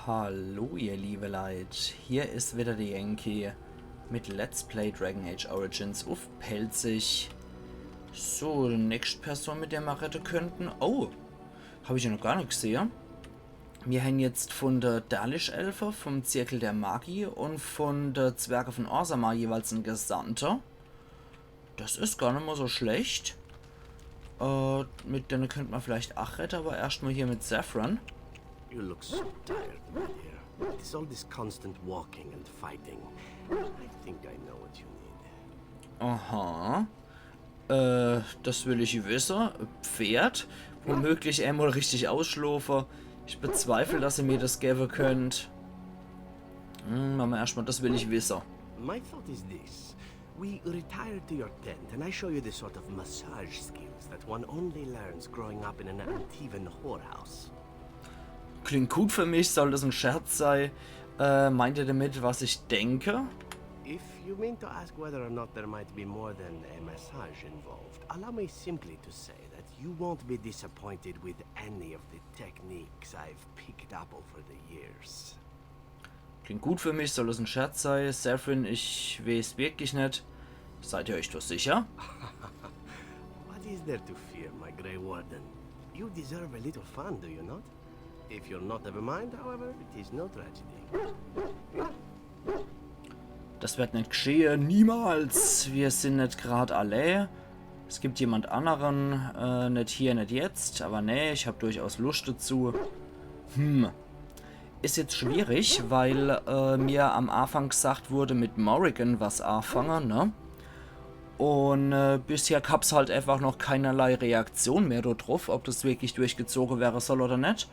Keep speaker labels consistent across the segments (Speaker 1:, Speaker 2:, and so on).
Speaker 1: Hallo ihr liebe Leute, hier ist wieder der Yankee mit Let's Play Dragon Age Origins auf Pelzig. So, die nächste Person, mit der wir retten könnten. Oh, habe ich ja noch gar nicht gesehen. Wir haben jetzt von der Dalish-Elfe, vom Zirkel der Magie und von der Zwerge von Orzammar jeweils einen Gesandter. Das ist gar nicht mal so schlecht. Mit denen könnte man vielleicht auch retten, aber erstmal hier mit Saffron.
Speaker 2: You look so tired, my dear. It is all this constant walking and fighting. I think I know what you need.
Speaker 1: Aha. Das will ich wissen. Pferd. Womöglich einmal richtig ausschlafen. Ich bezweifle, dass ihr mir das geben könnt. Machen wir erstmal, das will ich wissen.
Speaker 2: My thought is this. We retire to your tent and I show you the sort of massage skills that one only learns growing up in an Antivan whorehouse.
Speaker 1: Klingt gut für mich, soll das ein Scherz sein? Meint ihr damit, was ich denke?
Speaker 2: If you mean to ask whether or not there might be more than a massage involved, allow me simply to say that you won't be disappointed with any of the techniques I've picked up over the years.
Speaker 1: Klingt gut für mich, soll das ein Scherz sein? Saffron, ich weiß wirklich nicht. Seid ihr euch doch sicher?
Speaker 2: What is there to fear, my Grey Warden? You deserve a little fun, do you not? If you're not of a mind, however, it is no tragedy.
Speaker 1: Das wird nicht geschehen, niemals. Wir sind nicht gerade alle. Es gibt jemand anderen, nicht hier, nicht jetzt. Aber nee, ich habe durchaus Lust dazu. Ist jetzt schwierig, weil mir am Anfang gesagt wurde, mit Morrigan was anfangen, ne? Und bisher gab es halt einfach noch keinerlei Reaktion mehr darauf, ob das wirklich durchgezogen wäre soll oder nicht.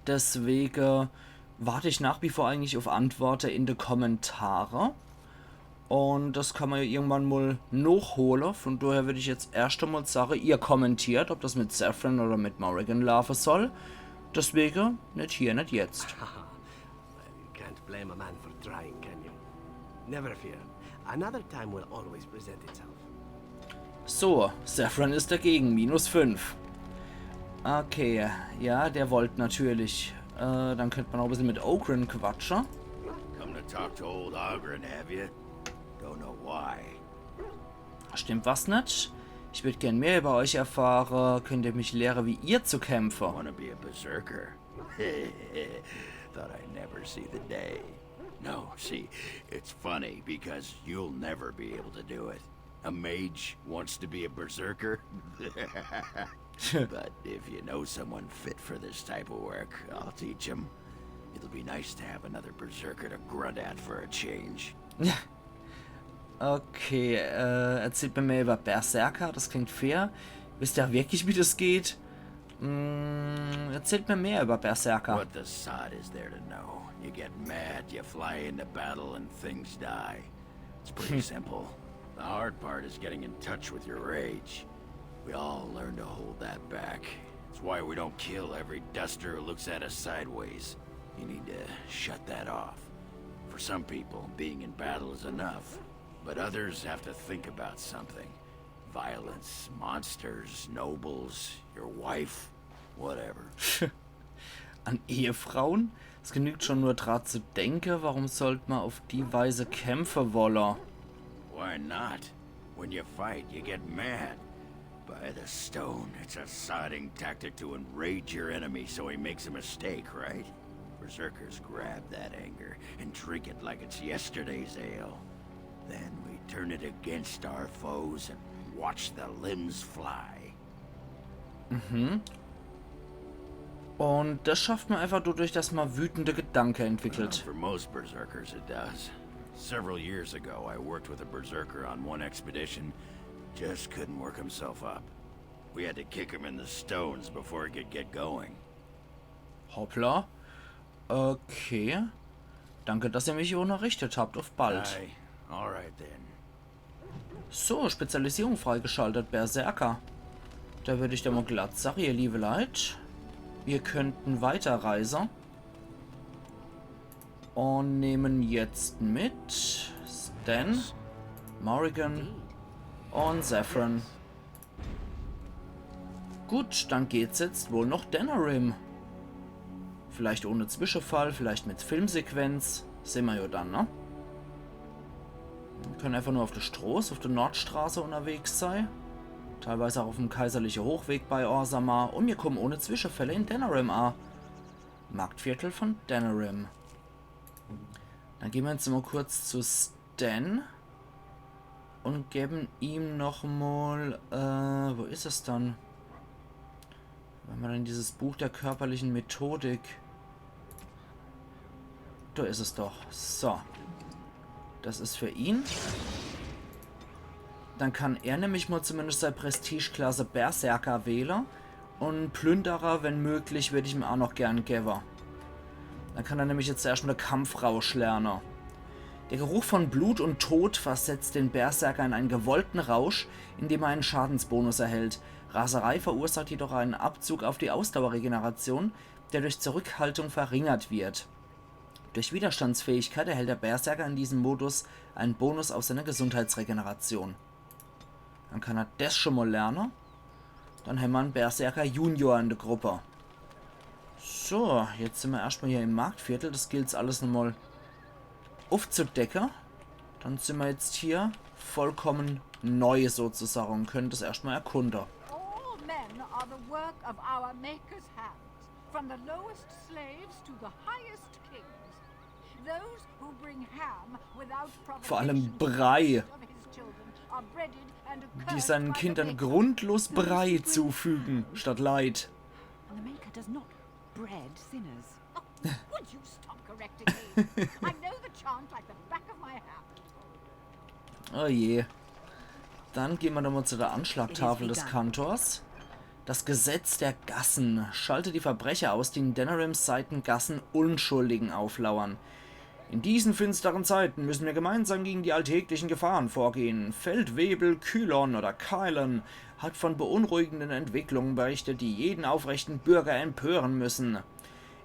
Speaker 1: Deswegen warte ich nach wie vor eigentlich auf Antworten in den Kommentaren. Und das kann man ja irgendwann mal nachholen. Von daher würde ich jetzt erst einmal sagen, ihr kommentiert, ob das mit Saffron oder mit Morrigan laufen soll. Deswegen nicht hier, nicht jetzt.
Speaker 2: Well, you can't blame a man for trying, can you? Never fear. Another time will always present itself.
Speaker 1: So, Saffron ist dagegen, -5. Okay, ja, der wollte natürlich. Dann könnte man auch ein bisschen mit Ogren quatschen.
Speaker 3: Come to talk to old Ogren, have you? Don't know why.
Speaker 1: Stimmt was nicht? Ich würde gern mehr über euch erfahren. Könnt ihr mich lehren, wie ihr zu kämpfen?
Speaker 3: Wanna be a berserker? Thought I'd never see the day. No, see, it's funny because you'll never be able to do it. A mage wants to be a berserker? But if you know someone fit for this type of work, I'll teach him. It'll be nice to have another berserker to grunt at for a change.
Speaker 1: Okay, erzählt mir mehr über Berserker, das klingt fair. Wisst ihr wirklich, wie das geht? Erzählt mir mehr über Berserker.
Speaker 3: What the sod is there to know? You get mad, you fly into battle, and things die. It's pretty simple. The hard part is getting in touch with your rage. We all learn to hold that back. It's why we don't kill every duster who looks at us sideways. You need to shut that off. For some people, being in battle is enough. But others have to think about something. Violence, monsters, nobles, your wife, whatever.
Speaker 1: An Ehefrauen? Es genügt schon nur dran zu denken, warum sollte man auf die Weise kämpfen wollen?
Speaker 3: Why not? When you fight, you get mad. By the stone, it's a sodding tactic to enrage your enemy so he makes a mistake, right? Berserkers grab that anger and drink it like it's yesterday's ale. Then we turn it against our foes and watch the limbs fly.
Speaker 1: Und das schafft man einfach dadurch, dass man wütende Gedanken entwickelt.
Speaker 3: For most berserkers it does. Several years ago I worked with a berserker on one expedition. Just couldn't work himself up. We had to kick him in the stones before he could get going.
Speaker 1: Hoppla. Okay. Danke, dass ihr mich unterrichtet habt. Auf bald.
Speaker 3: Aye. All right then.
Speaker 1: So, Spezialisierung freigeschaltet. Berserker. Da würde ich dann mal glatt sagen, ihr liebe Leute. Wir könnten weiterreisen. Und nehmen jetzt mit Stan, Morrigan und Saffron. Gut, dann geht's jetzt wohl noch Denerim. Vielleicht ohne Zwischenfall, vielleicht mit Filmsequenz. Sehen wir ja dann, ne? Wir können einfach nur auf der Straße, auf der Nordstraße unterwegs sein. Teilweise auch auf dem kaiserlichen Hochweg bei Orzammar. Und wir kommen ohne Zwischenfälle in Denerim an. Marktviertel von Denerim. Dann gehen wir jetzt mal kurz zu Stan. Und geben ihm nochmal... wo ist es dann? Wenn man dann dieses Buch der körperlichen Methodik... Da ist es doch. So. Das ist für ihn. Dann kann er nämlich mal zumindest seine Prestigeklasse Berserker wählen. Und Plünderer, wenn möglich, würde ich ihm auch noch gern geben. Dann kann er nämlich jetzt erstmal den Kampfrausch lernen. Der Geruch von Blut und Tod versetzt den Berserker in einen gewollten Rausch, indem er einen Schadensbonus erhält. Raserei verursacht jedoch einen Abzug auf die Ausdauerregeneration, der durch Zurückhaltung verringert wird. Durch Widerstandsfähigkeit erhält der Berserker in diesem Modus einen Bonus auf seine Gesundheitsregeneration. Dann kann er das schon mal lernen. Dann haben wir einen Berserker Junior in der Gruppe. So, jetzt sind wir erstmal hier im Marktviertel. Das gilt alles nochmal aufzudecken. Dann sind wir jetzt hier vollkommen neu sozusagen und können das erstmal erkunden.
Speaker 4: All men are the work of our Maker's hands, from the lowest slaves to the highest kings. Those who bring ham without
Speaker 1: Vor allem
Speaker 4: provocation
Speaker 1: Brei,
Speaker 4: of his children are breaded and
Speaker 1: die
Speaker 4: cursed
Speaker 1: seinen
Speaker 4: by the
Speaker 1: Kindern
Speaker 4: Maker.
Speaker 1: grundlos Brei zufügen, statt Leid.
Speaker 5: And the Maker does not bread sinners.
Speaker 4: Oh, would you stop correcting me? I know the chant like the back of my hand.
Speaker 1: Oh je. Dann gehen wir nochmal zu der Anschlagtafel des Kantors. Das Gesetz der Gassen. Schalte die Verbrecher aus, die in Denerims Seitengassen Unschuldigen auflauern. In diesen finsteren Zeiten müssen wir gemeinsam gegen die alltäglichen Gefahren vorgehen. Feldwebel Kylon oder Kylan hat von beunruhigenden Entwicklungen berichtet, die jeden aufrechten Bürger empören müssen.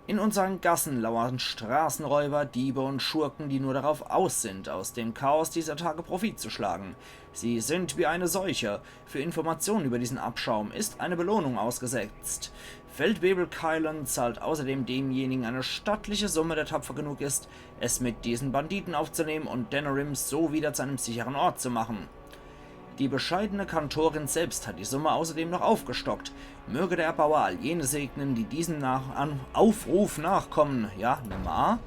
Speaker 1: In unseren Gassen lauern Straßenräuber, Diebe und Schurken, die nur darauf aus sind, aus dem Chaos dieser Tage Profit zu schlagen. Sie sind wie eine Seuche. Für Informationen über diesen Abschaum ist eine Belohnung ausgesetzt. Feldwebel Kylan zahlt außerdem demjenigen eine stattliche Summe, der tapfer genug ist, es mit diesen Banditen aufzunehmen und Denerim so wieder zu einem sicheren Ort zu machen. Die bescheidene Kantorin selbst hat die Summe außerdem noch aufgestockt. Möge der Erbauer all jene segnen, die diesem Aufruf nachkommen. Ja, nimm mal.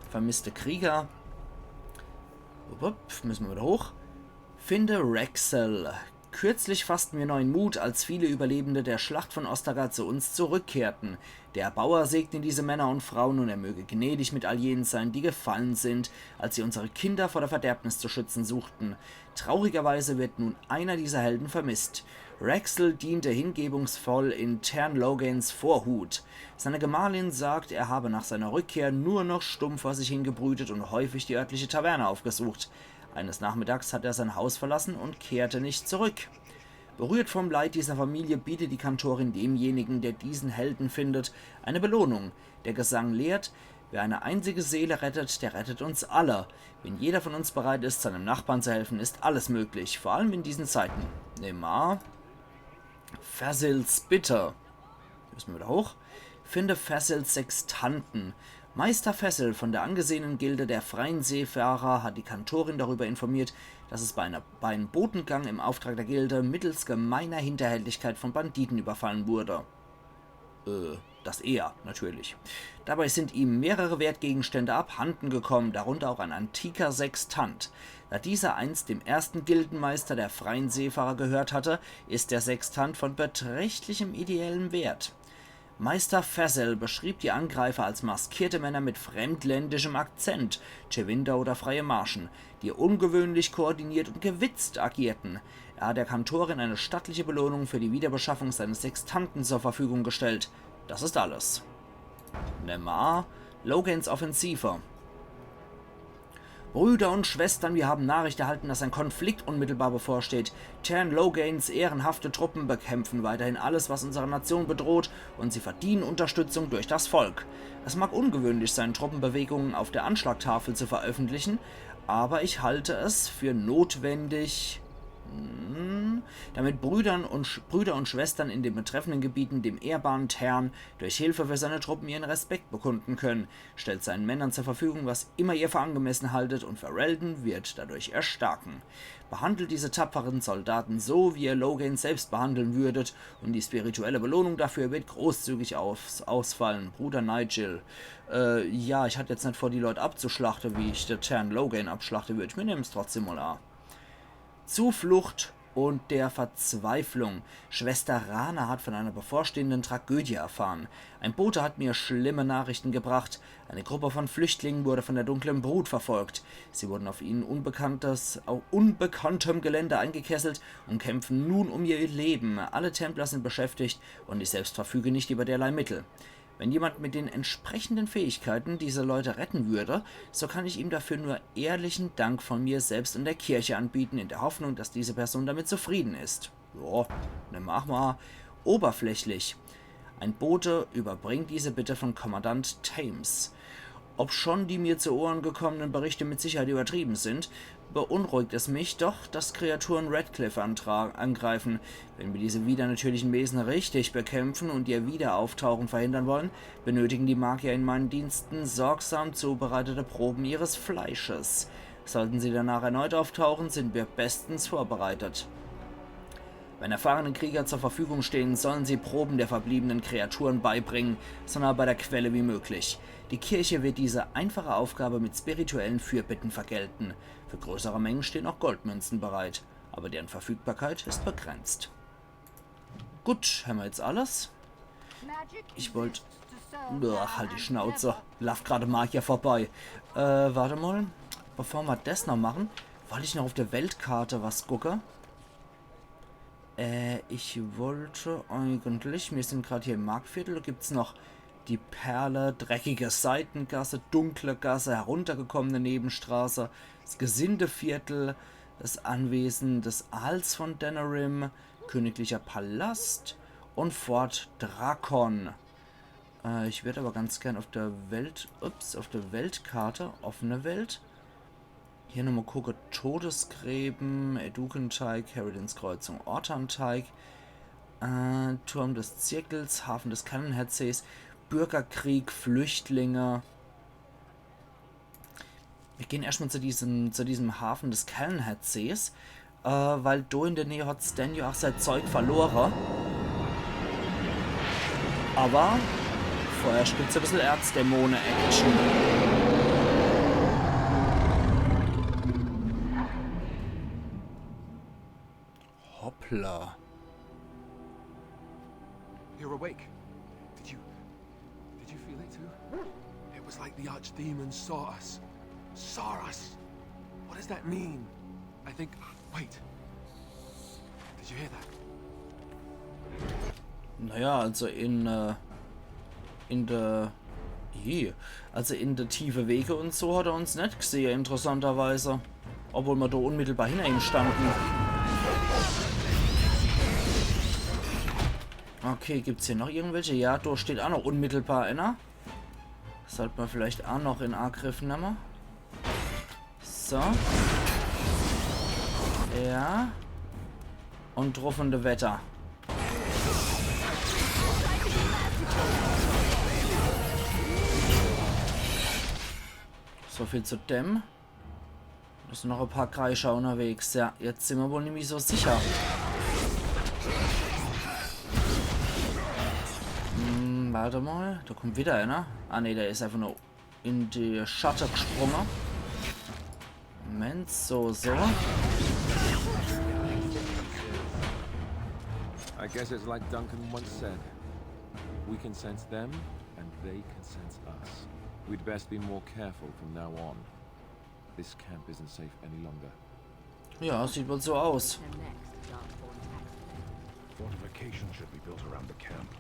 Speaker 1: Vermisste Krieger. Müssen wir wieder hoch. Finde Rexel. Kürzlich fassten wir neuen Mut, als viele Überlebende der Schlacht von Ostagar zu uns zurückkehrten. Der Erbauer segne diese Männer und Frauen und er möge gnädig mit all jenen sein, die gefallen sind, als sie unsere Kinder vor der Verderbnis zu schützen suchten. Traurigerweise wird nun einer dieser Helden vermisst. Rexel diente hingebungsvoll in Tern Loghains Vorhut. Seine Gemahlin sagt, er habe nach seiner Rückkehr nur noch stumm vor sich hingebrütet und häufig die örtliche Taverne aufgesucht. Eines Nachmittags hat er sein Haus verlassen und kehrte nicht zurück. Berührt vom Leid dieser Familie bietet die Kantorin demjenigen, der diesen Helden findet, eine Belohnung. Der Gesang lehrt, wer eine einzige Seele rettet, der rettet uns alle. Wenn jeder von uns bereit ist, seinem Nachbarn zu helfen, ist alles möglich, vor allem in diesen Zeiten. Nehmen wir Fassils Bitte. Müssen wir wieder hoch. Finde Fassils Sextanten. Meister Fessel von der angesehenen Gilde der freien Seefahrer hat die Kantorin darüber informiert, dass es bei einem Botengang im Auftrag der Gilde mittels gemeiner Hinterhältigkeit von Banditen überfallen wurde. Das er, natürlich. Dabei sind ihm mehrere Wertgegenstände abhanden gekommen, darunter auch ein antiker Sextant. Da dieser einst dem ersten Gildenmeister der freien Seefahrer gehört hatte, ist der Sextant von beträchtlichem ideellem Wert. Meister Fessel beschrieb die Angreifer als maskierte Männer mit fremdländischem Akzent, Chewinder oder freie Marschen, die ungewöhnlich koordiniert und gewitzt agierten. Er hat der Kantorin eine stattliche Belohnung für die Wiederbeschaffung seines Sextanten zur Verfügung gestellt. Das ist alles. Nemar, Loghains Offensive. Brüder und Schwestern, wir haben Nachricht erhalten, dass ein Konflikt unmittelbar bevorsteht. Tern Loghains ehrenhafte Truppen bekämpfen weiterhin alles, was unsere Nation bedroht, und sie verdienen Unterstützung durch das Volk. Es mag ungewöhnlich sein, Truppenbewegungen auf der Anschlagtafel zu veröffentlichen, aber ich halte es für notwendig, damit Brüder und Schwestern in den betreffenden Gebieten dem ehrbaren Herrn durch Hilfe für seine Truppen ihren Respekt bekunden können, stellt seinen Männern zur Verfügung, was immer ihr für angemessen haltet, und Ferelden wird dadurch erstarken. Behandelt diese tapferen Soldaten so, wie ihr Logain selbst behandeln würdet, und die spirituelle Belohnung dafür wird großzügig ausfallen. Bruder Nigel. Ja, ich hatte jetzt nicht vor, die Leute abzuschlachten, wie ich den Herrn Logain abschlachte, würde ich mir nehmen es trotzdem mal an. Zuflucht und der Verzweiflung. Schwester Rana hat von einer bevorstehenden Tragödie erfahren. Ein Bote hat mir schlimme Nachrichten gebracht. Eine Gruppe von Flüchtlingen wurde von der dunklen Brut verfolgt. Sie wurden auf ihnen unbekanntem Gelände eingekesselt und kämpfen nun um ihr Leben. Alle Templer sind beschäftigt und ich selbst verfüge nicht über derlei Mittel. Wenn jemand mit den entsprechenden Fähigkeiten diese Leute retten würde, so kann ich ihm dafür nur ehrlichen Dank von mir selbst und der Kirche anbieten, in der Hoffnung, dass diese Person damit zufrieden ist. Ja, dann mach mal. Oberflächlich. Ein Bote überbringt diese Bitte von Kommandant Thames. Ob schon die mir zu Ohren gekommenen Berichte mit Sicherheit übertrieben sind, beunruhigt es mich doch, dass Kreaturen Redcliffe angreifen. Wenn wir diese widernatürlichen Wesen richtig bekämpfen und ihr Wiederauftauchen verhindern wollen, benötigen die Magier in meinen Diensten sorgsam zubereitete Proben ihres Fleisches. Sollten sie danach erneut auftauchen, sind wir bestens vorbereitet. Wenn erfahrene Krieger zur Verfügung stehen, sollen sie Proben der verbliebenen Kreaturen beibringen, so nah bei der Quelle wie möglich. Die Kirche wird diese einfache Aufgabe mit spirituellen Fürbitten vergelten. Für größere Mengen stehen auch Goldmünzen bereit, aber deren Verfügbarkeit ist begrenzt. Gut, haben wir jetzt alles? Ich wollte... Halt die Schnauze. Lauf gerade Magier vorbei. Warte mal. Bevor wir das noch machen, wollte ich noch auf der Weltkarte was gucken. Ich wollte eigentlich... Wir sind gerade hier im Marktviertel. Da gibt es noch die Perle, dreckige Seitengasse, dunkle Gasse, heruntergekommene Nebenstraße, das Gesindeviertel, das Anwesen des Aals von Denerim, königlicher Palast und Fort Drakon. Ich werde aber ganz gern auf der Weltkarte, offene Welt. Hier nochmal gucke, Todesgräben, Edukenteig, Harridans Kreuzung, Ortanteig, Turm des Zirkels, Hafen des Cannonheadsees, Bürgerkrieg, Flüchtlinge. Wir gehen erstmal zu diesem Hafen des Cannonheadsees, weil da in der Nähe hat Stanley auch sein Zeug verloren. Aber vorher gibt es ein bisschen Erzdämonen-Action. Hoppla.
Speaker 6: You're awake. Did you feel it too? It was like the archdemon saw us. Saw us. What does that mean? I think... Wait. Did you hear that?
Speaker 1: Naja, also in der tiefe Wege und so hat er uns nicht gesehen, interessanterweise. Obwohl wir da unmittelbar hinter ihm standen. Okay, gibt es hier noch irgendwelche? Ja, da steht auch noch unmittelbar einer. Sollte man vielleicht auch noch in Angriff nehmen. So. Ja. Und truffende Wetter. So viel zu dem. Da sind noch ein paar Kreischer unterwegs. Ja, jetzt sind wir wohl nämlich so sicher. Warte mal, da kommt wieder einer. Ah ne, der ist einfach nur in die Schatte gesprungen. Moment, so.
Speaker 6: I guess it's like Duncan once said. We can sense them and they can sense us. We'd best be more careful from now on. This camp isn't safe any longer.
Speaker 1: Ja, sieht wohl so aus.
Speaker 7: Fortifications should be built around the camp.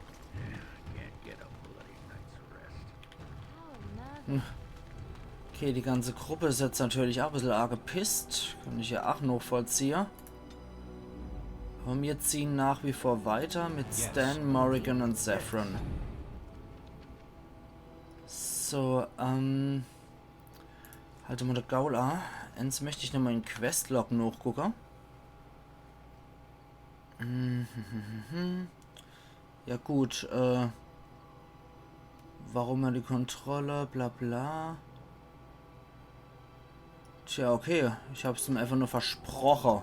Speaker 1: Okay, die ganze Gruppe ist jetzt natürlich auch ein bisschen arg gepisst. Kann ich ja auch noch vollziehen. Aber wir ziehen nach wie vor weiter mit Stan, Morrigan und Saffron. So, halte mal der Gaul an. Jetzt möchte ich nochmal in Questlog nachgucken. Ja gut, warum er die Kontrolle, bla bla. Tja, okay, ich hab's ihm einfach nur versprochen.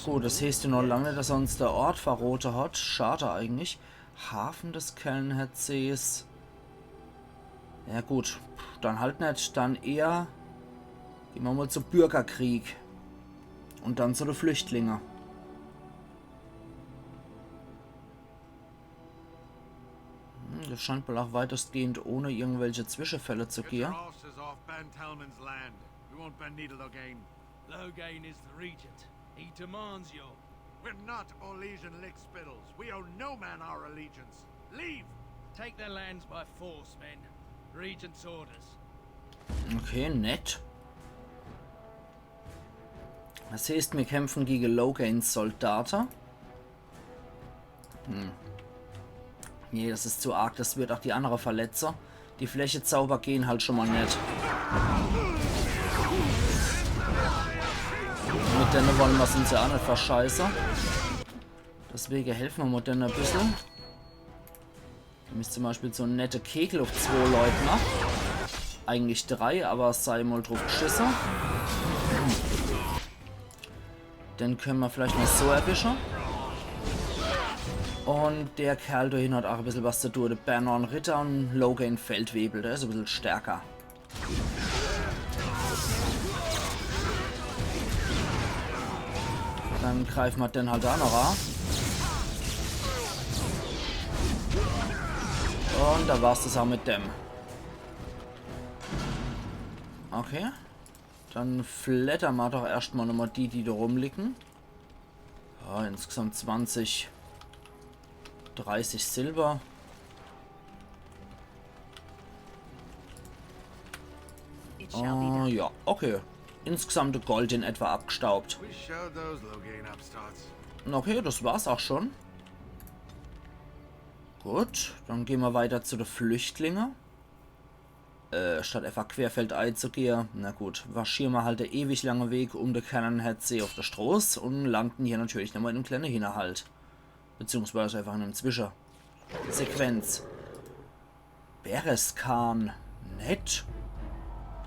Speaker 1: Gut, das heißt ja noch lange nicht, dass er uns der Ort verrote hat. Schade eigentlich. Hafen des Kellenheadsees. Ja gut, dann halt nicht. Dann eher gehen wir mal zu Bürgerkrieg. Und dann zu den Flüchtlingen. Das scheint wohl auch weitestgehend ohne irgendwelche Zwischenfälle zu gehen.
Speaker 8: Loghain is the regent. He demands you.
Speaker 9: We're not Orlesian lickspittles. We owe no man our allegiance. Leave!
Speaker 8: Take their lands by force, men. Regent's orders.
Speaker 1: Okay, nett. Das heißt, wir kämpfen gegen Loghains Soldaten. Nee, das ist zu arg. Das wird auch die andere verletzen. Die Flächezauber gehen halt schon mal nicht. Mit denen wollen wir es uns ja auch nicht verscheißen. Deswegen helfen wir mit denen ein bisschen. Da ist zum Beispiel so ein netter Kegel auf 2 Leute macht. Eigentlich 3, aber es sei mal drauf geschissen. Den können wir vielleicht mal so erwischen. Und der Kerl da hinten hat auch ein bisschen was zu tun. Der Bernon Ritter und Loghain Feldwebel, der ist ein bisschen stärker. Dann greifen wir den halt auch noch an. Und da war's das auch mit dem. Okay. Dann flattern wir doch erstmal nochmal die da rumliegen. Ja, insgesamt 20, 30 Silber. Oh, ja, okay. Insgesamt Gold in etwa abgestaubt. Okay, das war's auch schon. Gut, dann gehen wir weiter zu den Flüchtlingen. Statt einfach querfeldein zu gehen. Na gut, waschieren wir halt den ewig langen Weg um den Kellenheadsee auf der Straße und landen hier natürlich nochmal in einem kleinen Hinterhalt. Beziehungsweise einfach in einem Zwischensequenz. Bereskan. Nett.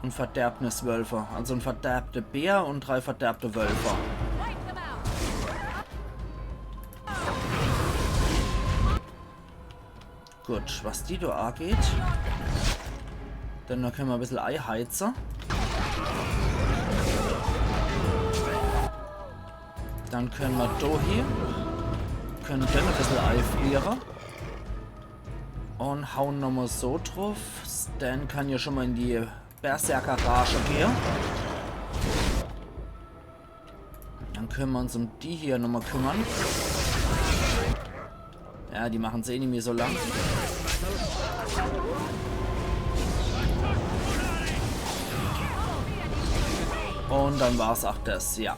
Speaker 1: Und Verderbniswölfer. Also ein verderbter Bär und 3 verderbte Wölfer. Gut, was die da angeht. Dann können wir ein bisschen Ei heizen. Dann können wir da hier. Können dann ein bisschen Ei frieren. Und hauen nochmal so drauf. Stan kann ja schon mal in die Berserker-Rage gehen. Dann können wir uns um die hier nochmal kümmern. Ja, die machen es eh nicht mehr so lang. Und dann war es auch das, ja.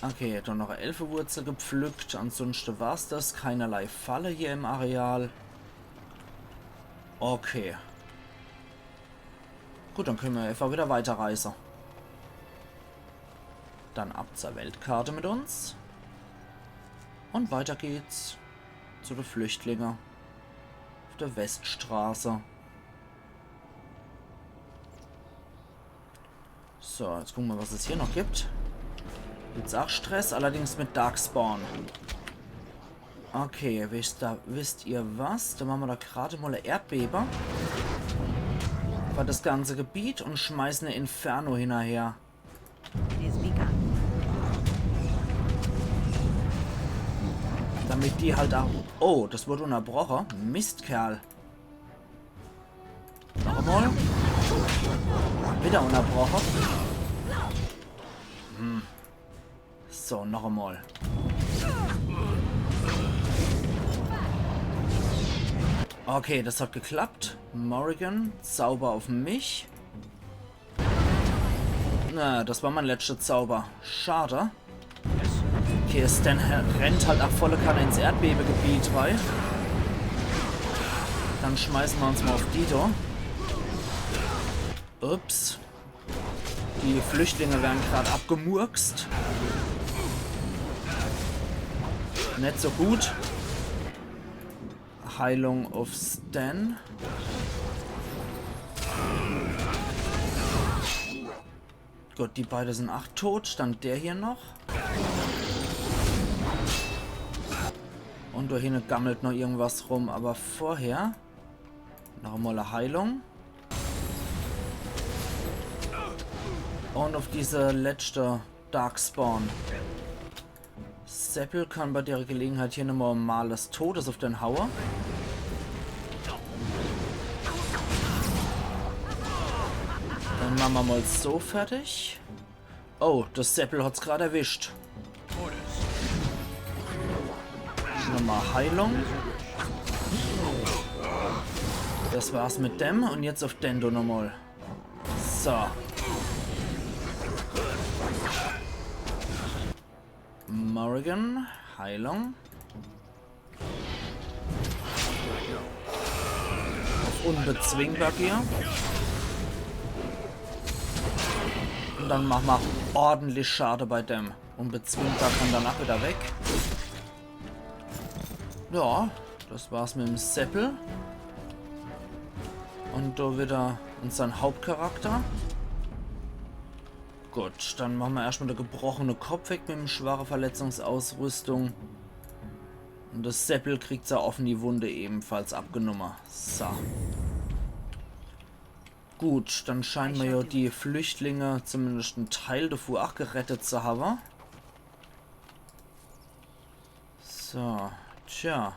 Speaker 1: Okay, dann noch eine Elfenwurzel gepflückt. Ansonsten war es das. Keinerlei Falle hier im Areal. Okay. Gut, dann können wir einfach wieder weiterreisen. Dann ab zur Weltkarte mit uns. Und weiter geht's zu den Flüchtlingen. Auf der Weststraße. So, jetzt gucken wir, was es hier noch gibt. Gibt's auch Stress, allerdings mit Darkspawn. Okay, wisst ihr was? Dann machen wir da gerade mal eine Erdbeben. Für das ganze Gebiet und schmeißen eine Inferno hinterher. Damit die halt auch... Oh, das wurde unterbrochen. Mist, Kerl. Noch einmal. Wieder unterbrochen. So, noch einmal. Okay, das hat geklappt. Morrigan, Zauber auf mich. Na, das war mein letzter Zauber. Schade. Okay, Stan rennt halt auch volle Kanne ins Erdbebegebiet rein. Dann schmeißen wir uns mal auf Dido. Ups. Die Flüchtlinge werden gerade abgemurkst. Nicht so gut. Heilung auf Stan. Gut, die beiden sind 8 tot. Dann der hier noch. Und da hinten gammelt noch irgendwas rum. Aber vorher noch einmal eine Heilung. Und auf diese letzte Darkspawn. Seppel kann bei der Gelegenheit hier nochmal Mal des Todes auf den Hauer. Dann machen wir mal so fertig. Oh, das Seppel hat es gerade erwischt. Nochmal Heilung. Das war's mit dem. Und jetzt auf Dendo nochmal. So. Morrigan, Heilung. Auf unbezwingbar hier. Und dann machen wir ordentlich Schade bei dem. Unbezwingbar kann danach wieder weg. Ja, das war's mit dem Seppel. Und da wieder unseren Hauptcharakter. Gut, dann machen wir erstmal den gebrochenen Kopf weg mit dem schwachen Verletzungsausrüstung. Und das Seppel kriegt sehr offen die Wunde ebenfalls abgenommen. So. Gut, dann scheinen wir ja die Flüchtlinge zumindest einen Teil davon auch gerettet zu haben. So, tja.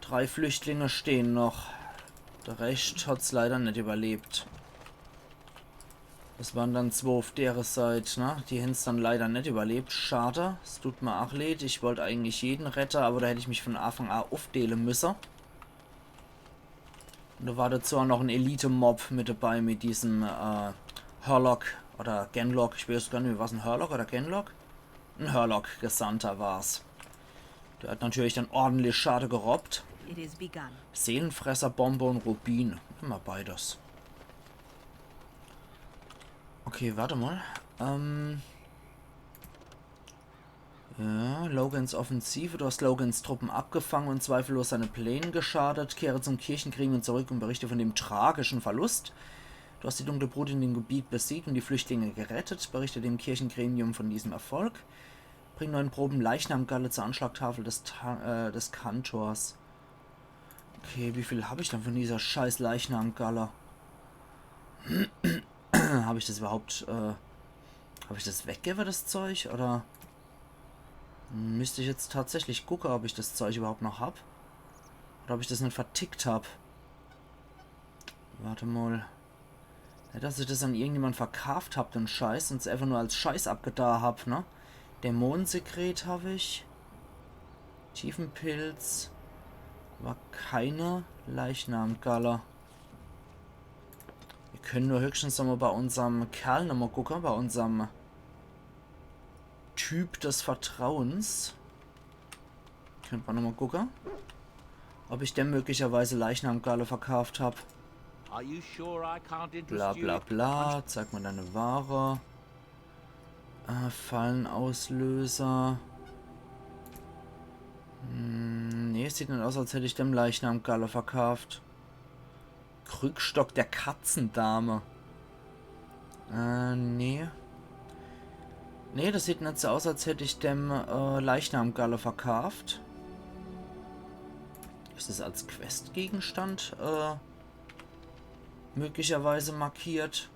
Speaker 1: 3 Flüchtlinge stehen noch. Der Rest hat es leider nicht überlebt. Das waren dann 2 auf der Seite, ne? Die haben es dann leider nicht überlebt. Schade. Es tut mir auch leid. Ich wollte eigentlich jeden retten, aber da hätte ich mich von Anfang an aufdehlen müssen. Und da war dazu auch noch ein Elite-Mob mit dabei, mit diesem Hurlock oder Genlock. Ich weiß gar nicht, was ein Hurlock oder Genlock? Ein Hurlock-Gesandter war's. Der hat natürlich dann ordentlich Schade gerobbt. Seelenfresser, Bombe und Rubin. Immer beides. Okay, warte mal. Ja, Logans Offensive. Du hast Logans Truppen abgefangen und zweifellos seine Pläne geschadet. Kehre zum Kirchengremium zurück und berichte von dem tragischen Verlust. Du hast die dunkle Brut in dem Gebiet besiegt und die Flüchtlinge gerettet. Berichte dem Kirchengremium von diesem Erfolg. Bring 9 Proben Leichnamgalle zur Anschlagtafel des Kantors. Okay, wie viel habe ich dann von dieser scheiß Leichnamgalle? Habe ich das überhaupt, habe ich das weggegeben, das Zeug, oder müsste ich jetzt tatsächlich gucken, ob ich das Zeug überhaupt noch habe? Oder ob ich das nicht vertickt habe? Warte mal. Ja, dass ich das an irgendjemand verkauft habe, den Scheiß, und es einfach nur als Scheiß abgetan habe, ne? Dämonensekret habe ich. Tiefenpilz. War keine Leichnamgalle. Wir können nur höchstens nochmal bei unserem Kerl nochmal gucken, bei unserem Typ des Vertrauens. Könnte man nochmal gucken, ob ich denn möglicherweise Leichnamgalle verkauft habe. Bla bla bla, zeig mal deine Ware. Fallenauslöser. Nee, es sieht nicht aus, als hätte ich dem Leichnamgalle verkauft. Krückstock der Katzendame. Nee. Nee, das sieht nicht so aus, als hätte ich dem Leichnamgalle verkauft. Ist das als Questgegenstand möglicherweise markiert?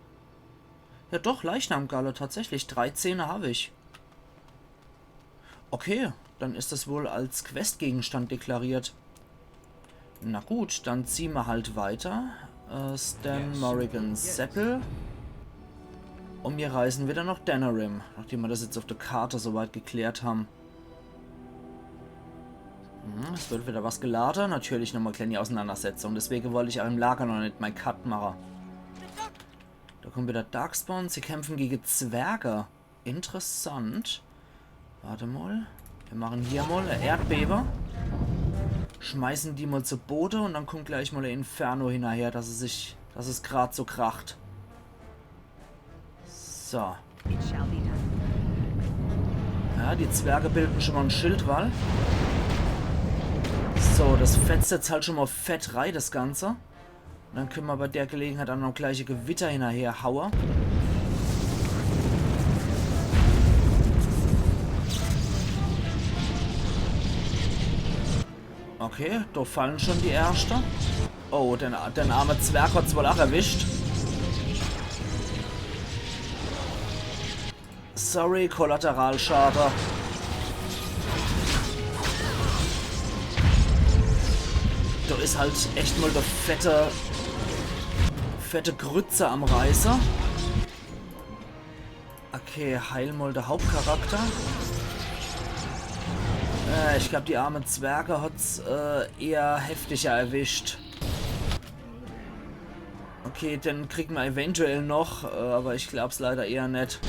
Speaker 1: Ja doch, Leichnamgalle, tatsächlich. 3 Zähne habe ich. Okay, dann ist das wohl als Questgegenstand deklariert. Na gut, dann ziehen wir halt weiter. Stan, Morrigan, Seppel. Und wir reisen wieder nach Denerim, nachdem wir das jetzt auf der Karte soweit geklärt haben. Es wird wieder was geladen. Natürlich nochmal kleine Auseinandersetzung. Deswegen wollte ich auch im Lager noch nicht mein Cut machen. Da kommt wieder Darkspawn. Sie kämpfen gegen Zwerge. Interessant. Warte mal. Wir machen hier mal eine Erdbebe. Schmeißen die mal zu Boden und dann kommt gleich mal ein Inferno hinterher, dass es gerade so kracht. So.
Speaker 5: It shall be done.
Speaker 1: Ja, die Zwerge bilden schon mal einen Schildwall. So, das fetzt jetzt halt schon mal fett rein, das Ganze. Und dann können wir bei der Gelegenheit auch noch gleiche Gewitter hinterher hauen. Okay, da fallen schon die Erste. Oh, den arme Zwerg hat es wohl auch erwischt. Sorry, Kollateralschaden. Da ist halt echt mal der fette Grütze am Reißer. Okay, heil mal der Hauptcharakter. Ich glaube, die armen Zwerge hat's eher heftiger erwischt. Okay, den kriegen wir eventuell noch, aber ich glaube es leider eher nicht.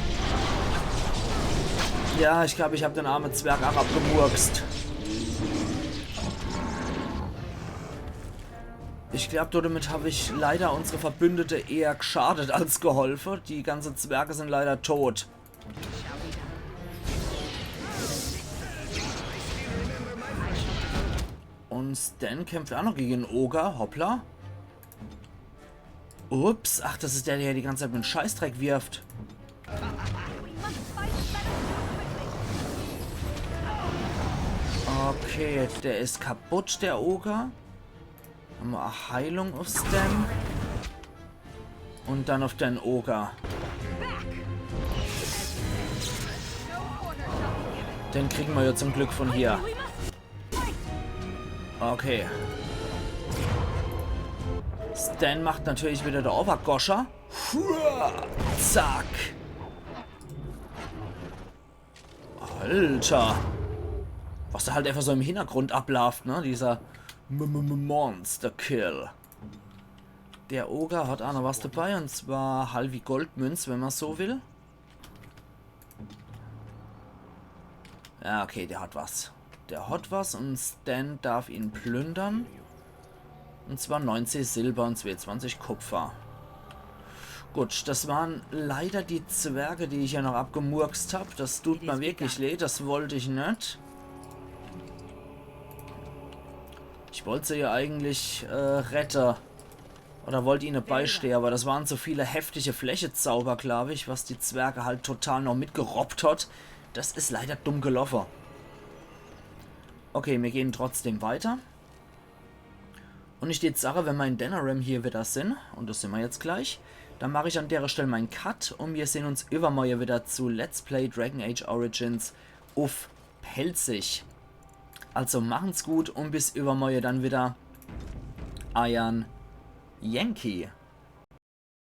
Speaker 1: Ja, ich glaube, ich habe den armen Zwerg auch abgemurkst. Ich glaube, damit habe ich leider unsere Verbündete eher geschadet als geholfen. Die ganzen Zwerge sind leider tot. Und Stan kämpft auch noch gegen den Oger. Hoppla. Ups. Ach, das ist der die ganze Zeit mit dem Scheißdreck wirft. Okay, der ist kaputt, der Oger. Haben wir eine Heilung auf Stan. Und dann auf den Oger. Den kriegen wir ja zum Glück von hier. Okay. Stan macht natürlich wieder der Obergoscher. Zack. Alter. Was da halt einfach so im Hintergrund abläuft, ne? Dieser Monster Kill. Der Oger hat auch noch was dabei, und zwar halbe Goldmünz, wenn man so will. Ja, okay, der hat was. Der hat was und Stan darf ihn plündern. Und zwar 90 Silber und 22 Kupfer. Gut, das waren leider die Zwerge, die ich ja noch abgemurkst habe. Das tut mir wirklich leid, das wollte ich nicht. Ich wollte sie ja eigentlich retten. Oder wollte ihnen beistehen, aber das waren so viele heftige Flächezauber, glaube ich, was die Zwerge halt total noch mitgerobbt hat. Das ist leider dumm gelaufen. Okay, wir gehen trotzdem weiter. Und ich die Sache, wenn wir in Denerim hier wieder sind, und das sind wir jetzt gleich, dann mache ich an der Stelle meinen Cut und wir sehen uns übermorgen wieder zu Let's Play Dragon Age Origins auf Pelzig. Also machen's gut und bis übermorgen dann wieder. Iron Yankee.